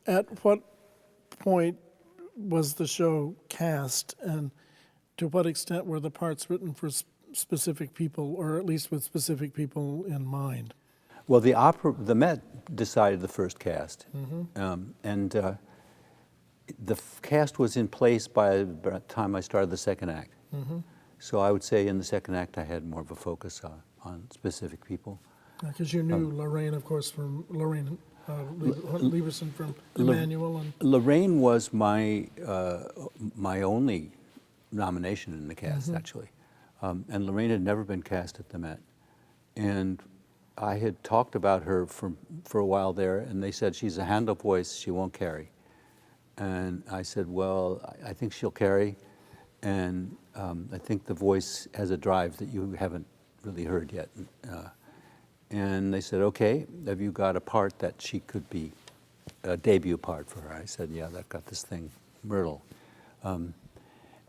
At what point was the show cast, and to what extent were the parts written for specific people, or at least with specific people in mind? Well, the Met decided the first cast, and the cast was in place by the time I started the second act. So I would say in the second act I had more of a focus on specific people. Because you knew Lorraine, of course, from Lorraine Lieberson from Emmanuel. And Lorraine was my my only nomination in the cast, actually. And Lorraine had never been cast at the Met. And I had talked about her for a while there, and they said, she's a Handel voice, she won't carry. And I said, well, I think she'll carry, and I think the voice has a drive that you haven't really heard yet. And they said, okay, have you got a part that she could be a debut part for her? I said, yeah, I've got this thing, Myrtle.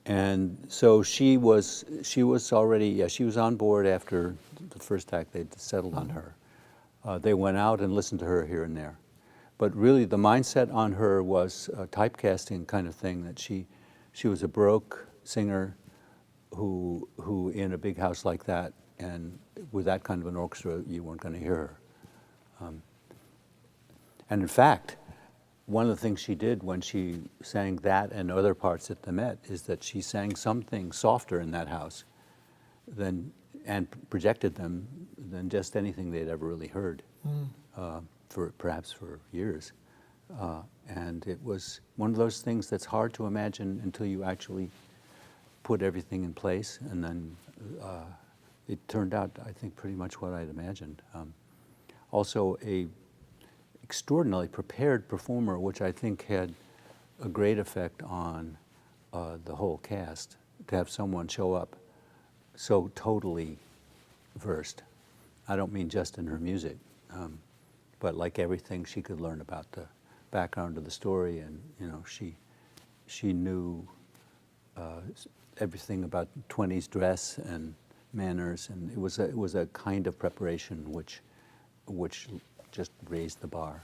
And so she was already, yeah, she was on board after the first act. They'd settled on her. They went out and listened to her here and there. But really the mindset on her was a typecasting kind of thing, that she was a Baroque singer who in a big house like that, and with that kind of an orchestra, you weren't going to hear her. And in fact, one of the things she did when she sang that and other parts at the Met is that she sang something softer in that house and projected them than just anything they'd ever really heard, perhaps for years. And it was one of those things that's hard to imagine until you actually put everything in place, and then it turned out, I think, pretty much what I'd imagined. Also, a extraordinarily prepared performer, which I think had a great effect on the whole cast, to have someone show up so totally versed. I don't mean just in her music, but like everything she could learn about the background of the story, and she knew everything about 20s dress and manners, and it was a kind of preparation which just raised the bar.